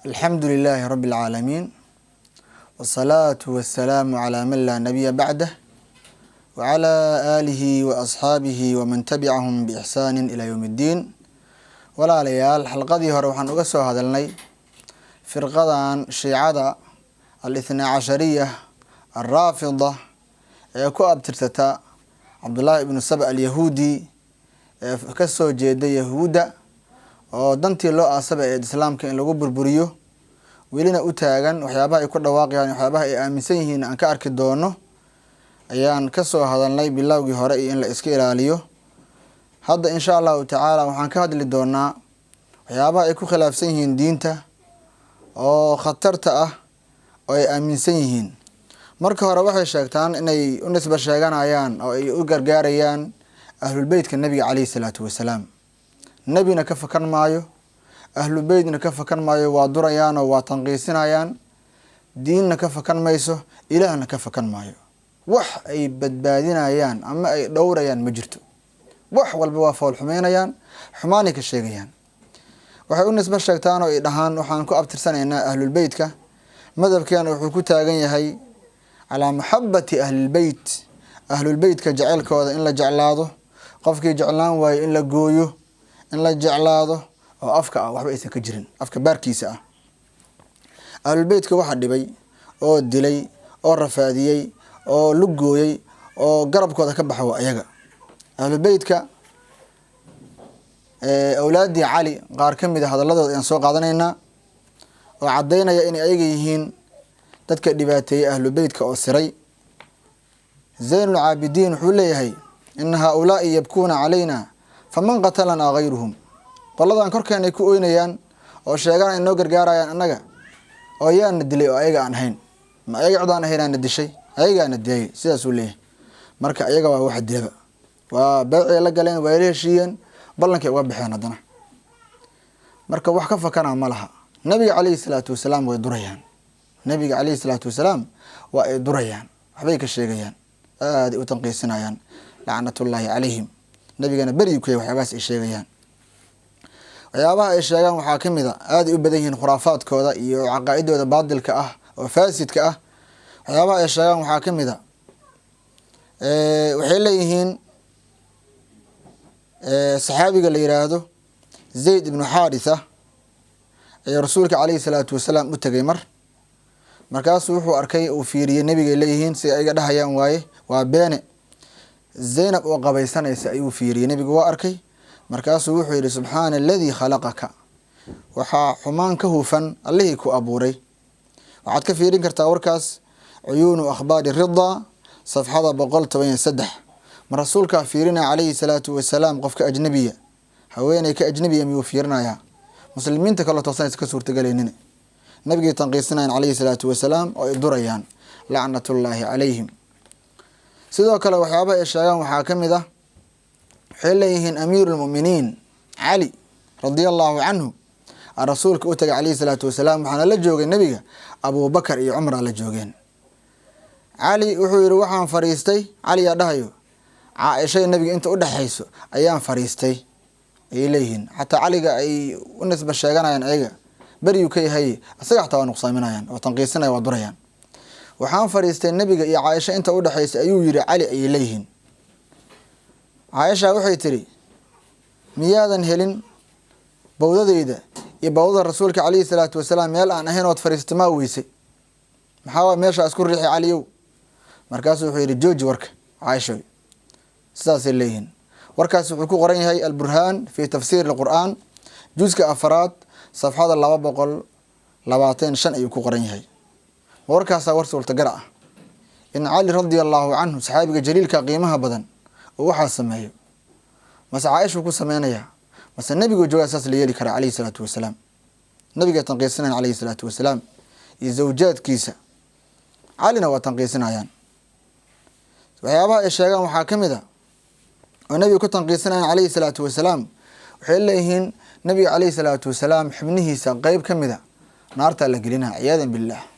الحمد لله رب العالمين والصلاة والسلام على من لا نبي بعده وعلى آله وأصحابه ومن تبعهم بإحسان إلى يوم الدين ولا ليال حلقة هore waxaan uga soo hadalnay firqadan shiicada الاثنى عشرية الرافضة ee ku abtirsata Abdullah ibn Saba al-Yahudi ee ka soo jeeday Yahuuda oo dantii loo aasabay ee islaamka in lagu burburiyo welina u taagan waxyaabaha ay ku dhawaaqayaan waxyaabaha ay aaminsan yihiin aan ka arki doono ayaan ka soo hadalnay bilowgii hore in la iska ilaaliyo. hadda insha Allah ta'ala waxaan ka hadli doonaa waxyaabaha ay ku khilaafsan yihiin diinta oo khatarta ah oo ay aaminsan yihiin. marka hore waxay sheegtaan inay u nisba sheeganayaan oo ay u gargaarayaan ahlul baytka nabiga kaleey salaatu wasalaam. nabina ka fakan maayo, ahlul baytna ka fakan maayo, waa durayaan oo waa tanqiisinayaan, diinna ka fakan mayso, ilaahna ka fakan maayo. wax ay badbaadinayaan ama ay dhowrayaan ma jirto. wax walba waa fool xumeynayaan, xumaani ka sheegayaan. waxay u nisba sheegtaan oo ay dhahaan waxaan ku abtirsanaynaa ahlul baytka, madhabkeena wuxuu ku taagan yahay ala muhabbati ahlul bayt, ahlul baytka jaceelkooda in la jeclaado, qofkii jeclaan waayo in la gooyo, in la jeclaado oo afka ah waxba aysan ka jirin, afka baarkiisa ah. ahlul baytka waxa dhibay oo dilay oo rafaadiyay oo lugooyay oo garabkooda ka baxay waa ayaga. ahlul baytka awlaadi cali qaar kamid ah hadaladooda ayaan soo qaadanaynaa oo cadeynaya in ayaga yihiin dadka dhibaateeyay ahlul baytka oo siray. zaynul caabidiin wuxuu leeyahay in haulaa'i yabkuuna calayna faman qatalana ghayruhum. qoladan korkeena ay ku oynayaan oo sheegaan inoo gargaarayaan annaga oo yaana dilay oo ayaga aan ahayn, ma ayaga cid aan ahayn dishay, ayagaana dilay. sidaas uu leeyahay. marka ayaga waa wax dilaba, waa bayci la galeen, waa heshiiyeen, ballankay uga baxeen haddana. marka wax ka fakana ma laha. nabiga kaleey salaatu wasalaam way durayaan, nabiga kaleey salaatu wasalaam waa ay durayaan, waxbay ka sheegayaan, aad u tanqiisinayaan, la'natullaahi calayhim. nabigana bari ku yahay waxyaabahaas ay sheegayaan. waxyaabaha ay sheegaan waxaa kamid ah aad u badan yihiin khuraafaadkooda iyo caqaaidooda baadilka ah oo faasidka ah. waxyaabaha ay sheegaan waxaa kamid ah waxay leeyihiin saxaabiga la yiraahdo Zayd ibn Haritha ee rasuulka kaleey salaatu wasalaam u tagay markaas wuxuu arkay oo fiiriyay nabiga leeyihiin si ay dhahayaan waaye waa beene. Zaynab oo qabaysanaysa ayuu fiiriyay, nabigu waa arkay. markaas wuxuu yiri subhana alladhi khalaqaka, waxa xumaan ka hufan Allahi ku abuuray. waxaad ka fiirin kartaa warkaas uyuunu akhbaari ridda safxada 113. mar rasuulka fiirina kaleey salaatu wasalaam qofka ajnabiya haweeney ka ajnabiya miyuu fiirinaya, muslimiinta kala toosan iska suurtagaleenina. nabiga tanqiisinayn kaleey salaatu wasalaam oo ay durayaan, la'natullaahi calayhim. sidoo kale waxyaabaha ay sheegaan waxaa kamid ah waxay leeyihiin amiirul mu'miniin cali radiyallahu anhu rasuulka u tagay kaleey salaatu wasalaam waxaana la joogay nabiga Abu Bakar iyo Umar la joogeen. cali wuxuu yiri waxaan fariistay, cali yaa dhahayo Caaisha nabiga inta u dhaxayso ayaan fariistay. ay leeyihiin hatta caliga ay u nisba sheeganayaan ayaga bari uu ka yahay, asaga xataa waa nuqsaaminayaan oo tanqiisanaya waa durayaan. waxaan fariistay nabiga iyo Caaisha inta u dhaxaysa ayuu yiri cali ay leeyihiin. Caaisha waxay tiri miyaadan helin bawdadeyda iyo bawdada rasuulka kaleey salaatu wasalaam meel aan ahayn oo fariistay ma weysay, maxaa waa meesha isku riixi caliyow. markaas wuxuu yiri jooji warka Caaisha. sidaas ay leeyihiin. warkaas wuxuu ku qoran yahay al-burhaan fi tafsiir al-qur'aan juzka 4 safxada 225 ayuu ku qoran yahay. warkaas war suurtagal ah in cali radiyallahu anhu saxaabiga jaliilka qiimaha badan oo waxa sameeyo masa Caaisha ku sameeynaya, masa nabiga joogaas la yeeli kara kaleey salaatu wasalaam. nabiga tanqiisinayn kaleey salaatu wasalaam iyo zawjaadkiisa calina waa tanqiisinayaan. waxyaabaha ay sheegaan waxaa kamid ah oo nabiga ku tanqiisinayn kaleey salaatu wasalaam waxay leeyihiin nabiga kaleey salaatu wasalaam xubnihiisa qayb kamid ah naarta la gelinaa iyaadan billah.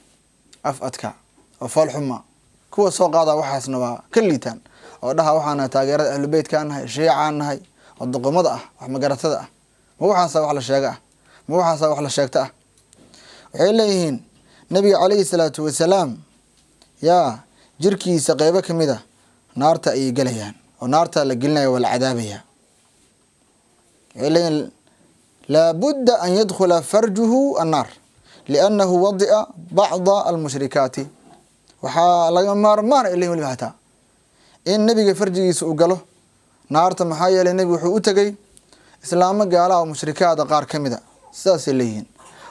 afadka oo fool xuma kuwa soo qaada waxaasna waa ka liitaan oo dhaha waxaana taageerada ahlul baytka nahay, shiicaan nahay, oo doqomada ah, wax magaratada ah. ma waxaas wax la sheega ah, ma waxaas wax la sheegta ah. waxay leeyihiin nabiga calayhi salaatu wasalaam yaa jirkiisa qeybo ka mid a naarta ayay gelayaan oo naarta la gelinaya waa la cadaabaya. waxay leeyihiin laabudda an yadkhula farjuhu annaar liannahu wadi'a bacda almushrikaati. waxaa laga maarmaan ay leeyihin waliba hataa in nabiga farjigiisa uu galo naarta, maxaa yeelay nebigu wuxuu u tegey islaamo gaalaha oo mushrikaada qaar ka mid a. sidaasay leeyihiin.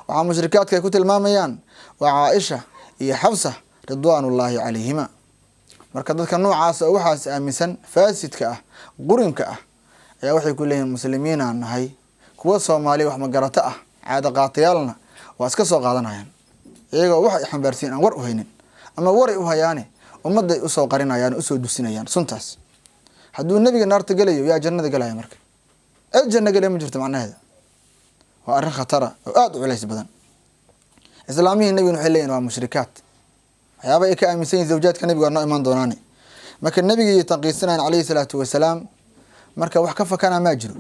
waxaa mushrikaadka ay ku tilmaamayaan waa caaisha iyo xafsa ridwaanullaahi calayhima. marka dadka noocaas oo waxaas aaminsan faasidka ah qurinka ah ayaa waxay ku leeyihiin muslimiinaan nahay, kuwa soomaaliya wax magarato ah caado qaatayaalna waa iska soo qaadanayaan iyagoo wax ay xambaarsiin aan war u haynin ama waray u hayaane ummadday usoo qarinayaan usoo dusinayaan suntaas. hadduu nebiga naarta gelayo yaa jannada gelaya marka janno gelaya ma jirto macnaheeda. waa arrin khatara oo aada u culays badan. islaamihii nebigana waxay leeyihin waa mushrikaad. waxyaaba ay ka aaminsan yihin zawjaadka nebiga waa noo imaan doonaane. marka nebigii tanqiisanayan calayhi salaatu wasalaam marka wax ka fakanaa maa jiro,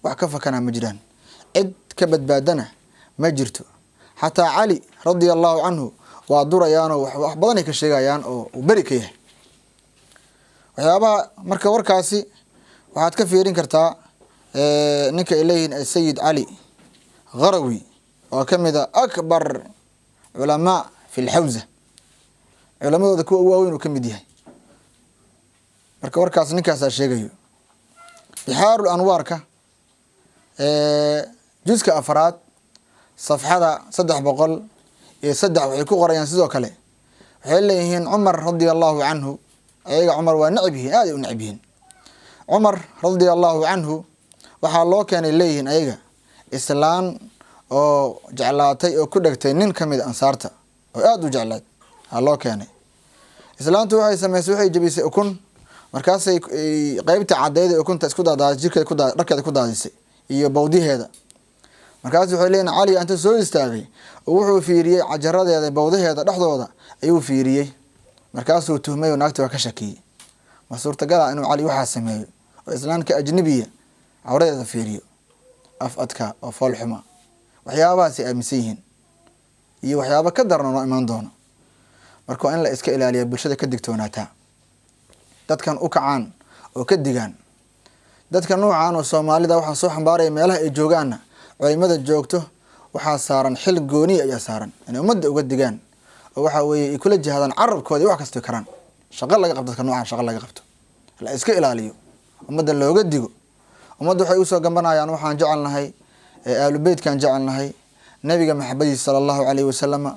wax ka fakanaa ma jiraan, cid ka badbaadana ma jirto. xataa cali radia allahu canhu waa durayaanoo wax badan ay ka sheegayaan oo uu beri ka yahay. waxyaabaha marka warkaasi waxaad ka fiirin kartaa ninka ay leeyihiin asayid cali kharawi oo ka mid a akbar culamaa fi lxawza, culamadooda kuwa waaweyn uu ka mid yahay. marka warkaas ninkaasaa sheegayo. bixaaru anwaarka juska 4 safxada 303 waxay ku qorayaan sidoo kale. waxay leeyihiin cumar radia allahu canhu, ayaga cumar waa necab yihiin, aad ay u necab yihiin. cumar radia allahu canhu waxaa loo keenay leeyihiin ayaga islaan oo jeclaatay oo ku dhegtay nin ka mid ansaarta oo aada u jeclaad aa loo keenay. islaantu waxay samaysay, waxay jabisay ukun, markaasay qeybta caddeeda ukunta isku daadaadisay, jirkeeda dharkeeda ku daadisay iyo bawdiheeda. markaas waxay leeyihin cali inta soo istaagay oo wuxuu fiiriyey cajaradeeda bawdaheeda dhexdooda ayuu fiiriyey. markaasuu tuhmay oo naagta waa ka shakiyey. ma suurtagala inuu cali waxaa sameeyo oo islaamka ajnabiya cawradeeda fiiriyo? af adka oo fool xuma. waxyaabahaasay aaminsan yihiin iyo waxyaaba ka daran oo noo imaan doono. marka waa in la iska ilaaliya, bulshada ka digtoonaataa, dadkan u kacaan oo ka digaan. dadka noocaan oo soomaalida waxaa soo xambaaraya meelaha ay joogaanna culimada joogto waxaa saaran xil gooni ayaa saaran inay ummadda uga digaan oo waxa weeye ay kula jihaadaan carabkooda iyo wax kastoo karaan. shaqo laga qabto dadka noocaan, shaqo laga qabto, la iska ilaaliyo, ummadda looga digo. ummadda waxay usoo gambanayaan waxaan jecelnahay aalu beytkaan jecelnahay, nabiga maxabadiisa sala allahu calayhi wasalama.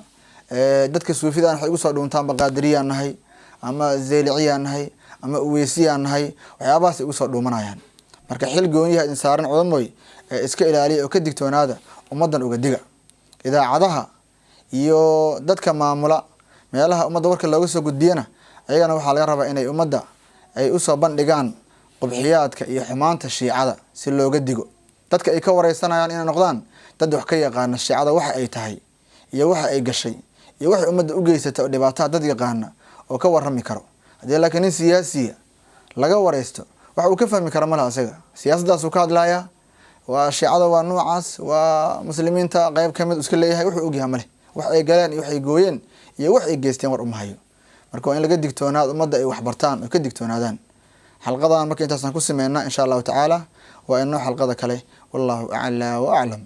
dadka suufidaan waxay ugu soo dhuuntaanba qaadiriyaan nahay ama zeyliciyaan nahay ama uweysiyaan nahay, waxyaabahaas ay ugu soo dhuumanayaan. marka xil gooniyaha idin saaran cudamoy iska ilaaliya oo ka digtoonaada, ummaddan uga diga. idaacadaha iyo dadka maamula meelaha ummadda warka looga soo gudbiyana ayagana waxaa laga rabaa inay ummadda ay usoo bandhigaan qubxiyaadka iyo xumaanta shiicada si looga digo. dadka ay ka wareysanayaan inay noqdaan dad wax ka yaqaana shiicada waxa ay tahay iyo waxa ay gashay iyo waxay ummadda u geysatay oo dhibaatada dad yaqaana oo ka warrami karo. haddii laakiin nin siyaasiya laga wareysto waxa uu ka fahmi kara malaha isaga, siyaasaddaasuu ka hadlayaa, waa shiicada waa noocaas, waa muslimiinta qeyb ka mid iska leeyahay, wuxuu ogyahay maleh. wax ay galeen iyo wax ay gooyeen iyo wax ay geysteen war uma hayo. marka waa in laga digtoonaado, ummadda ay wax bartaan oo ka digtoonaadaan. xalqadan marka intaasaan ku sameynaa insha allahu tacaala. waa inoo xalqada kale. wallahu aclaa wa aclam.